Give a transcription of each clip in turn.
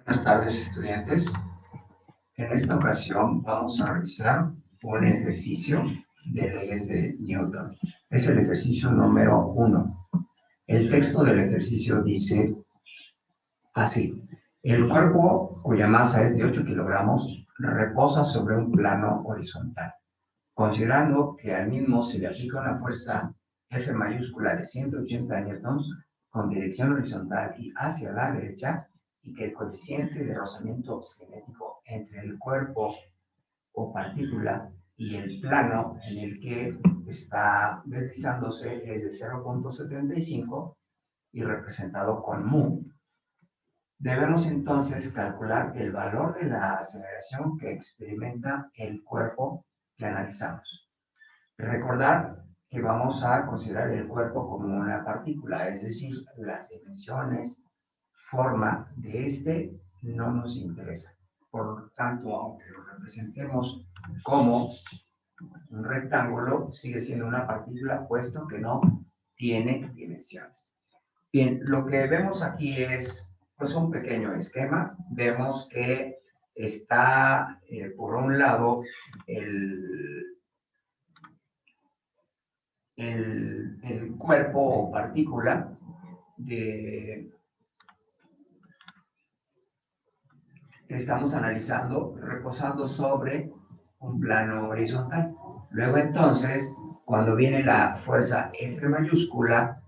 Buenas tardes, estudiantes. En esta ocasión vamos a realizar un ejercicio de leyes de Newton. Es el ejercicio número 1. El texto del ejercicio dice así: el cuerpo, cuya masa es de 8 kilogramos, reposa sobre un plano horizontal. Considerando que al mismo se le aplica una fuerza F mayúscula de 180 newtons con dirección horizontal y hacia la derecha, y que el coeficiente de rozamiento cinético entre el cuerpo o partícula y el plano en el que está deslizándose es de 0.75 y representado con mu, debemos entonces calcular el valor de la aceleración que experimenta el cuerpo que analizamos. Recordar que vamos a considerar el cuerpo como una partícula, es decir, las dimensiones, forma de este no nos interesa. Por lo tanto, aunque lo representemos como un rectángulo, sigue siendo una partícula puesto que no tiene dimensiones. Bien, lo que vemos aquí es pues un pequeño esquema. Vemos que está por un lado el cuerpo o partícula que estamos analizando reposando sobre un plano horizontal. Luego entonces, cuando viene la fuerza F mayúscula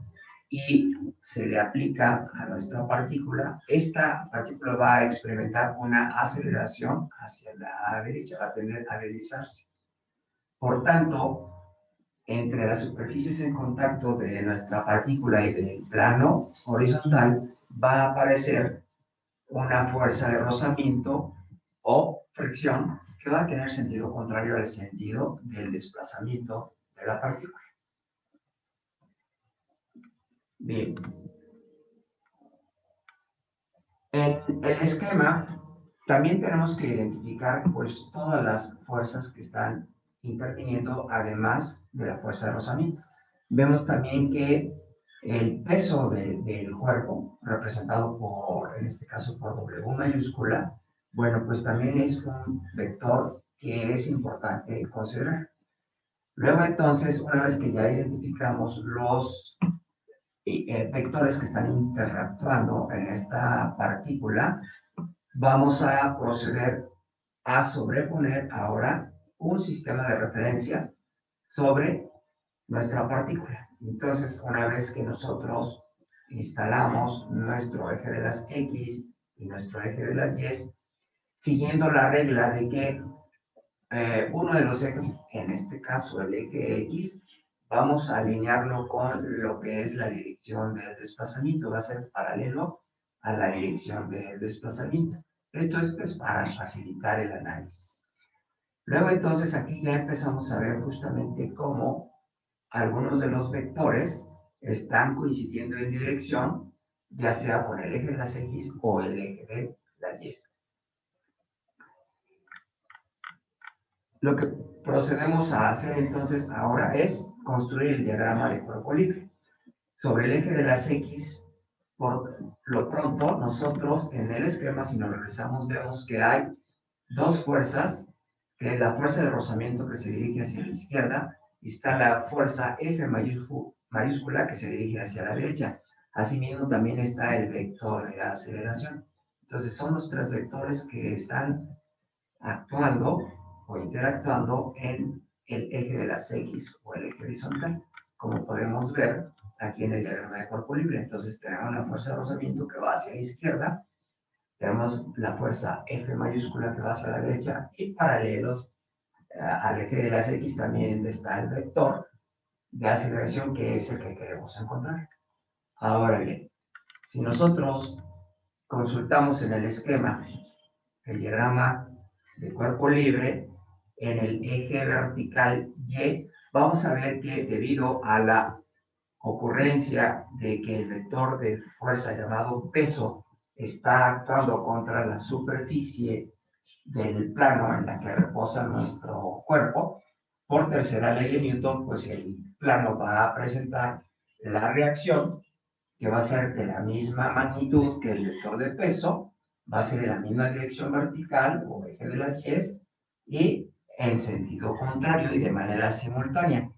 y se le aplica a nuestra partícula, esta partícula va a experimentar una aceleración hacia la derecha, va a tender a deslizarse. Por tanto, entre las superficies en contacto de nuestra partícula y del plano horizontal va a aparecer una fuerza de rozamiento o fricción que va a tener sentido contrario al sentido del desplazamiento de la partícula. Bien. En el esquema también tenemos que identificar pues todas las fuerzas que están interviniendo además de la fuerza de rozamiento. Vemos también que el peso del cuerpo, representado por, en este caso, por W mayúscula, bueno, pues también es un vector que es importante considerar. Luego, entonces, una vez que ya identificamos los vectores que están interactuando en esta partícula, vamos a proceder a sobreponer ahora un sistema de referencia sobre nuestra partícula. Entonces, una vez que nosotros instalamos nuestro eje de las X y nuestro eje de las Y, siguiendo la regla de que uno de los ejes, en este caso el eje X, vamos a alinearlo con lo que es la dirección del desplazamiento, va a ser paralelo a la dirección del desplazamiento. Esto es pues, para facilitar el análisis. Luego entonces aquí ya empezamos a ver justamente cómo algunos de los vectores están coincidiendo en dirección, ya sea con el eje de las X o el eje de las Y. Lo que procedemos a hacer entonces ahora es construir el diagrama de cuerpo libre. Sobre el eje de las X, por lo pronto, nosotros en el esquema, si nos regresamos, vemos que hay dos fuerzas, que es la fuerza de rozamiento que se dirige hacia la izquierda, y está la fuerza F mayúscula que se dirige hacia la derecha. Asimismo, también está el vector de aceleración. Entonces, son los tres vectores que están actuando o interactuando en el eje de las X o el eje horizontal, como podemos ver aquí en el diagrama de cuerpo libre. Entonces tenemos una fuerza de rozamiento que va hacia la izquierda, tenemos la fuerza F mayúscula que va hacia la derecha, y paralelos al eje de las X también está el vector de aceleración, que es el que queremos encontrar. Ahora bien, si nosotros consultamos en el esquema el diagrama de cuerpo libre, en el eje vertical Y, vamos a ver que debido a la ocurrencia de que el vector de fuerza llamado peso está actuando contra la superficie del plano en la que reposa nuestro cuerpo, por tercera ley de Newton, pues el plano va a presentar la reacción que va a ser de la misma magnitud que el vector de peso, va a ser en la misma dirección vertical o eje de las Y y en sentido contrario y de manera simultánea.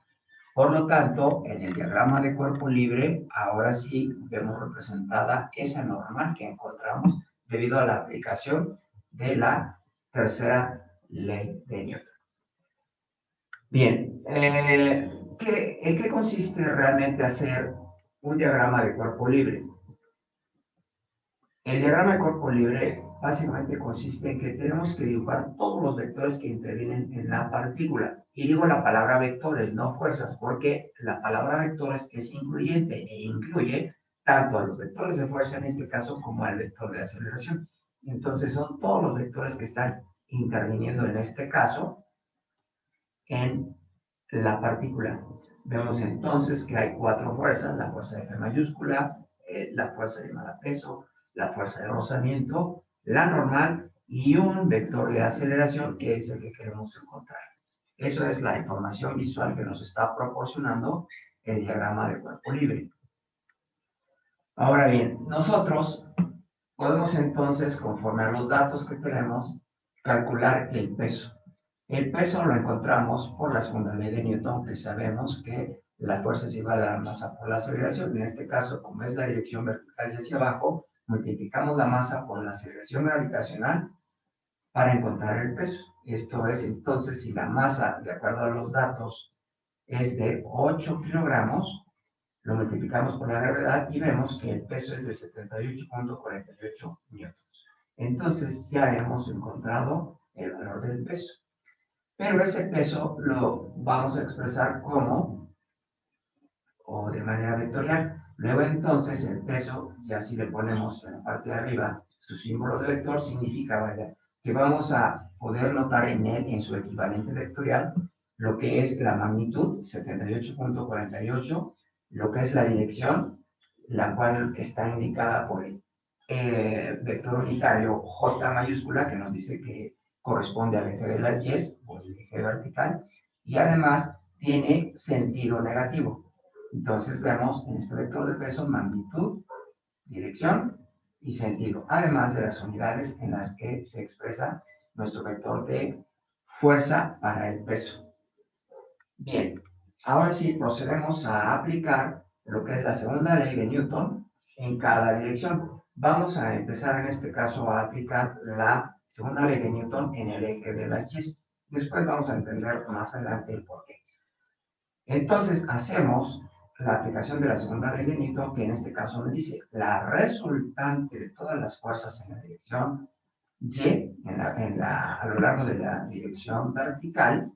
Por lo tanto, en el diagrama de cuerpo libre, ahora sí vemos representada esa normal que encontramos debido a la aplicación de la tercera ley de Newton. Bien, ¿en qué consiste realmente hacer un diagrama de cuerpo libre? El diagrama de cuerpo libre básicamente consiste en que tenemos que dibujar todos los vectores que intervienen en la partícula. Y digo la palabra vectores, no fuerzas, porque la palabra vectores es incluyente e incluye tanto a los vectores de fuerza en este caso como al vector de aceleración. Entonces son todos los vectores que están interviniendo en este caso en la partícula. Vemos entonces que hay cuatro fuerzas: la fuerza de F mayúscula, la fuerza llamada peso, la fuerza de rozamiento, la normal y un vector de aceleración que es el que queremos encontrar. Eso es la información visual que nos está proporcionando el diagrama de cuerpo libre. Ahora bien, nosotros podemos entonces, conforme a los datos que tenemos, calcular el peso. El peso lo encontramos por la segunda ley de Newton, que sabemos que la fuerza es igual a la masa por la aceleración. En este caso, como es la dirección vertical y hacia abajo, multiplicamos la masa por la aceleración gravitacional para encontrar el peso. Esto es, entonces, si la masa, de acuerdo a los datos, es de 8 kilogramos, lo multiplicamos por la gravedad y vemos que el peso es de 78.48 newtons. Entonces ya hemos encontrado el valor del peso. Pero ese peso lo vamos a expresar como, o de manera vectorial. Luego entonces el peso, y así le ponemos en la parte de arriba su símbolo de vector, significa, vaya, que vamos a poder notar en él, en su equivalente vectorial, lo que es la magnitud, 78.48, lo que es la dirección, la cual está indicada por el vector unitario J mayúscula, que nos dice que corresponde al eje de las Y o el eje vertical, y además tiene sentido negativo. Entonces vemos en este vector de peso magnitud, dirección y sentido, además de las unidades en las que se expresa nuestro vector de fuerza para el peso. Bien, ahora sí procedemos a aplicar lo que es la segunda ley de Newton en cada dirección. Vamos a empezar en este caso a aplicar la segunda ley de Newton en el eje de las Y. Después vamos a entender más adelante el porqué. Entonces hacemos la aplicación de la segunda ley de Newton, que en este caso me dice la resultante de todas las fuerzas en la dirección Y, a lo largo de la dirección vertical,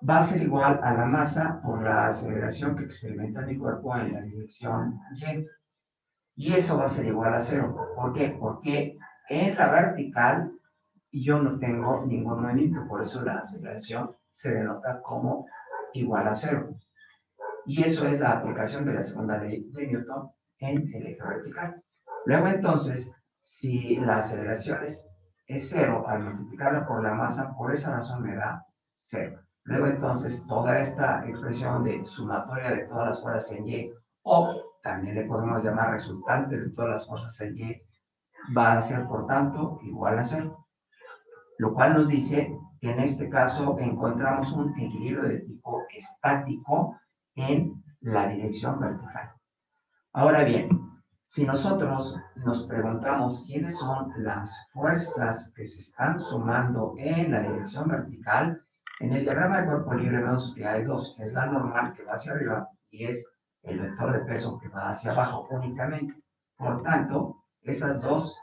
va a ser igual a la masa por la aceleración que experimenta mi cuerpo en la dirección Y. Y eso va a ser igual a cero. ¿Por qué? Porque en la vertical yo no tengo ningún movimiento, por eso la aceleración se denota como igual a cero. Y eso es la aplicación de la segunda ley de Newton en el eje vertical. Luego entonces, si la aceleración es cero, al multiplicarla por la masa, por esa razón me da cero. Luego entonces, toda esta expresión de sumatoria de todas las fuerzas en Y, o también le podemos llamar resultante de todas las fuerzas en Y, va a ser por tanto igual a cero. Lo cual nos dice que en este caso encontramos un equilibrio de tipo estático en la dirección vertical. Ahora bien, si nosotros nos preguntamos quiénes son las fuerzas que se están sumando en la dirección vertical, en el diagrama de cuerpo libre vemos que hay dos, que es la normal que va hacia arriba y es el vector de peso que va hacia abajo únicamente. Por tanto, esas dos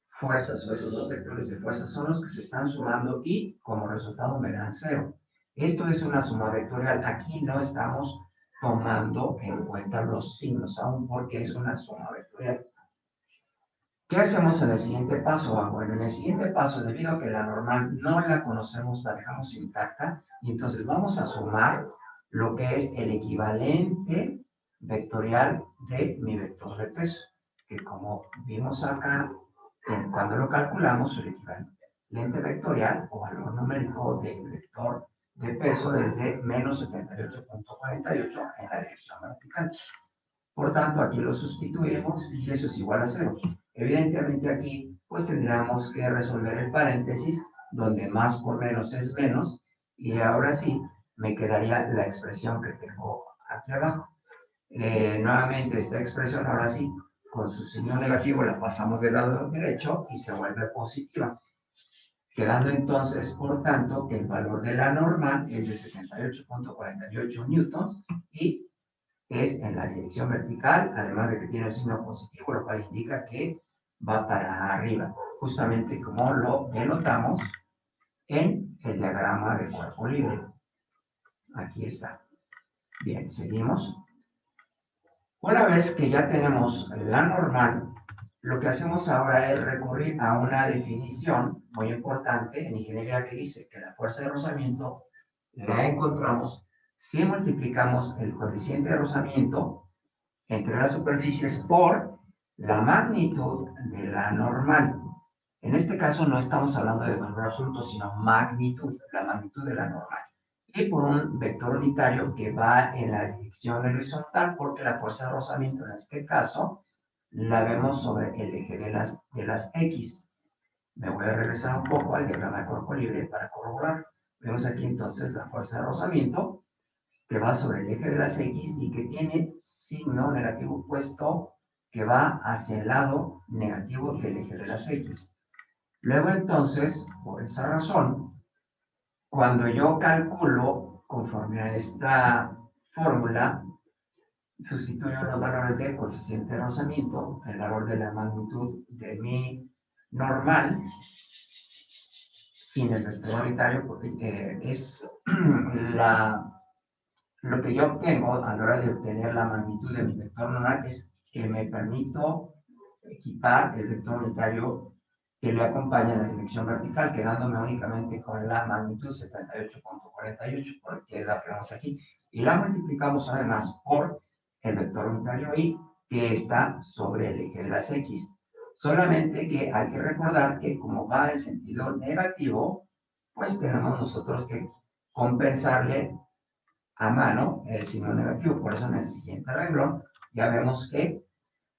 fuerzas o esos dos vectores de fuerza son los que se están sumando y como resultado me dan cero. Esto es una suma vectorial. Aquí no estamos tomando en cuenta los signos aún porque es una suma vectorial. ¿Qué hacemos en el siguiente paso? Bueno, en el siguiente paso, debido a que la normal no la conocemos, la dejamos intacta, y entonces vamos a sumar lo que es el equivalente vectorial de mi vector de peso, que como vimos acá, cuando lo calculamos, el equivalente vectorial o valor numérico del vector de peso es de menos 78.48 en la dirección vertical. Por tanto, aquí lo sustituimos y eso es igual a cero. Evidentemente aquí pues tendríamos que resolver el paréntesis, donde más por menos es menos, y ahora sí me quedaría la expresión que tengo aquí abajo. Nuevamente esta expresión, ahora sí, con su signo negativo la pasamos del lado derecho y se vuelve positiva. Quedando entonces, por tanto, que el valor de la normal es de 78.48 newtons y es en la dirección vertical, además de que tiene el signo positivo, lo cual indica que va para arriba, justamente como lo denotamos en el diagrama de cuerpo libre. Aquí está. Bien, seguimos. Una vez que ya tenemos la normal, lo que hacemos ahora es recurrir a una definición muy importante en ingeniería que dice que la fuerza de rozamiento la encontramos si multiplicamos el coeficiente de rozamiento entre las superficies por la magnitud de la normal. En este caso no estamos hablando de valor absoluto, sino magnitud, la magnitud de la normal. Y por un vector unitario que va en la dirección horizontal, porque la fuerza de rozamiento en este caso la vemos sobre el eje de las X. Me voy a regresar un poco al diagrama de cuerpo libre para corroborar. Vemos aquí entonces la fuerza de rozamiento que va sobre el eje de las X y que tiene signo negativo puesto que va hacia el lado negativo del eje de las X. Luego entonces, por esa razón, cuando yo calculo conforme a esta fórmula, sustituyo los valores del coeficiente de rozamiento, el valor de la magnitud de mi normal, sin el vector unitario, porque es lo que yo obtengo a la hora de obtener la magnitud de mi vector normal es que me permito equipar el vector unitario que le acompaña en la dirección vertical, quedándome únicamente con la magnitud 78.48, porque es la que vemos aquí, y la multiplicamos además por el vector unitario y que está sobre el eje de las X. Solamente que hay que recordar que como va en sentido negativo, pues tenemos nosotros que compensarle a mano el signo negativo. Por eso en el siguiente renglón ya vemos que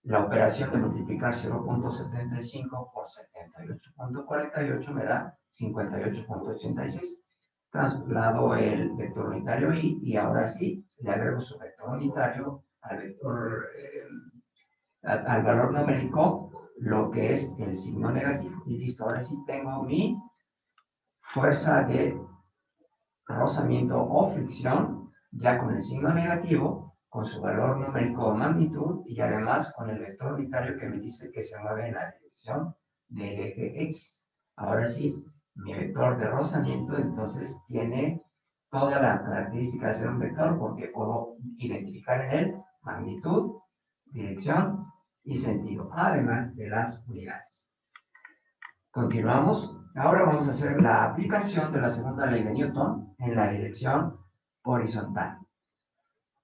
la operación de multiplicar 0.75 por 78.48 me da 58.86. Traslado el vector unitario y ahora sí le agrego su vector unitario al vector, al valor numérico, lo que es el signo negativo. Y listo, ahora sí tengo mi fuerza de rozamiento o fricción ya con el signo negativo, con su valor numérico o magnitud y además con el vector unitario que me dice que se mueve en la dirección del eje X. Ahora sí, mi vector de rozamiento entonces tiene toda la característica de ser un vector porque puedo identificar en él magnitud, dirección y sentido, además de las unidades. Continuamos. Ahora vamos a hacer la aplicación de la segunda ley de Newton en la dirección horizontal.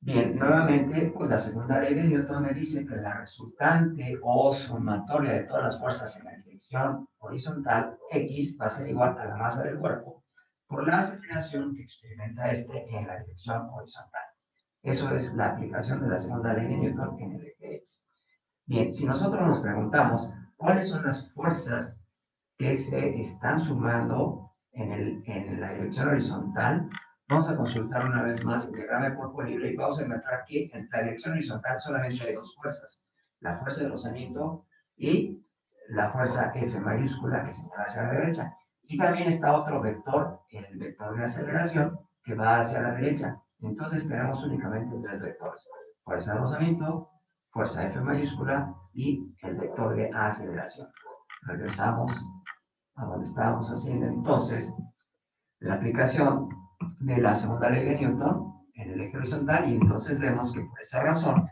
Bien, nuevamente, pues la segunda ley de Newton me dice que la resultante o sumatoria de todas las fuerzas en la dirección horizontal, X, va a ser igual a la masa del cuerpo por la aceleración que experimenta este en la dirección horizontal. Eso es la aplicación de la segunda ley de Newton en el eje X. Bien, si nosotros nos preguntamos cuáles son las fuerzas que se están sumando en la dirección horizontal, vamos a consultar una vez más el diagrama de cuerpo libre y vamos a encontrar que en la dirección horizontal solamente hay dos fuerzas, la fuerza de rozamiento y la fuerza F mayúscula que señala hacia la derecha. Y también está otro vector, el vector de aceleración, que va hacia la derecha. Entonces tenemos únicamente tres vectores, fuerza de rozamiento, fuerza F mayúscula y el vector de aceleración. Regresamos a donde estábamos haciendo entonces la aplicación de la segunda ley de Newton en el eje horizontal y entonces vemos que por esa razón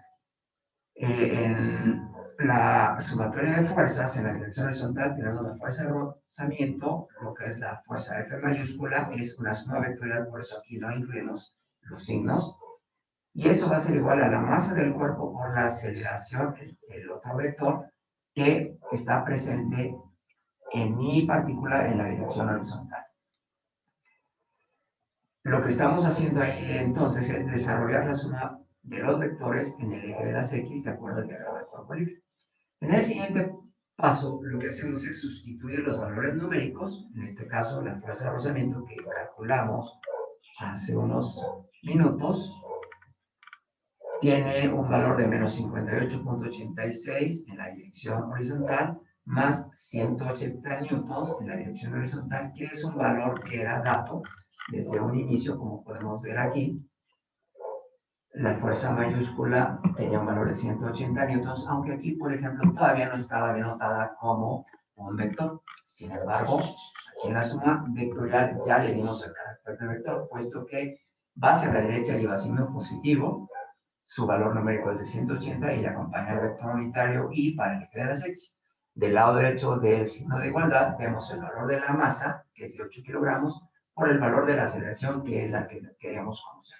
en la sumatoria de fuerzas en la dirección horizontal tenemos la fuerza de rozamiento, lo que es la fuerza F mayúscula, es una suma vectorial, por eso aquí no incluimos los signos, y eso va a ser igual a la masa del cuerpo por la aceleración, el otro vector, que está presente en mi partícula en la dirección horizontal. Lo que estamos haciendo ahí entonces es desarrollar la suma de los vectores en el eje de las X de acuerdo al diagrama de cuerpo libre. En el siguiente paso, lo que hacemos es sustituir los valores numéricos, en este caso la fuerza de rozamiento que calculamos hace unos minutos, tiene un valor de menos 58.86 en la dirección horizontal, más 180 newtons en la dirección horizontal, que es un valor que era dado desde un inicio, como podemos ver aquí. La fuerza mayúscula tenía un valor de 180 newtons, aunque aquí, por ejemplo, todavía no estaba denotada como un vector. Sin embargo, aquí en la suma vectorial ya le dimos el carácter de vector, puesto que va hacia la derecha y va siendo positivo. Su valor numérico es de 180 y le acompaña el vector unitario y para el eje de las X. Del lado derecho del signo de igualdad vemos el valor de la masa, que es de 8 kilogramos, por el valor de la aceleración, que es la que queremos conocer.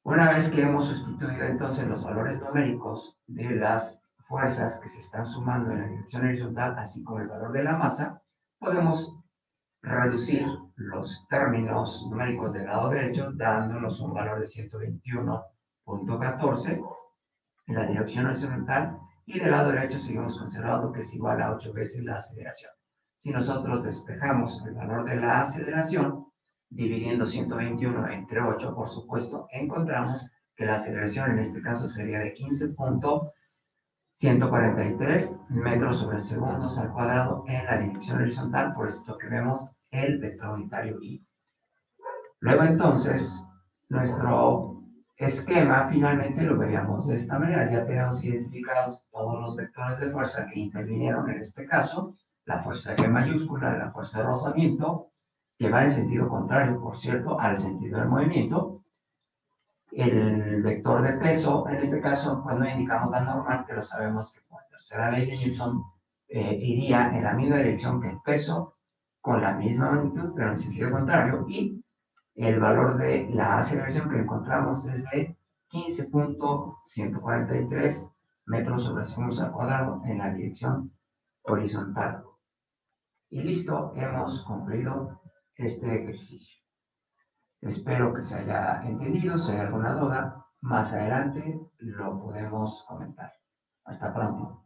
Una vez que hemos sustituido entonces los valores numéricos de las fuerzas que se están sumando en la dirección horizontal, así como el valor de la masa, podemos reducir los términos numéricos del lado derecho, dándonos un valor de 121.14 en la dirección horizontal, y del lado derecho seguimos conservando que es igual a 8 veces la aceleración. Si nosotros despejamos el valor de la aceleración, dividiendo 121 entre 8, por supuesto, encontramos que la aceleración en este caso sería de 15.143 metros sobre segundos al cuadrado en la dirección horizontal, por esto que vemos el vector unitario I. Luego entonces, nuestro esquema finalmente lo veríamos de esta manera. Ya tenemos identificados todos los vectores de fuerza que intervinieron en este caso, la fuerza G mayúscula, la fuerza de rozamiento, que va en sentido contrario, por cierto, al sentido del movimiento. El vector de peso, en este caso, pues no indicamos la normal, pero sabemos que por tercera ley de Newton iría en la misma dirección que el peso, con la misma magnitud, pero en sentido contrario, y el valor de la aceleración que encontramos es de 15.143 metros sobre segundos al cuadrado en la dirección horizontal. Y listo, hemos concluido este ejercicio. Espero que se haya entendido. Si hay alguna duda, más adelante lo podemos comentar. Hasta pronto.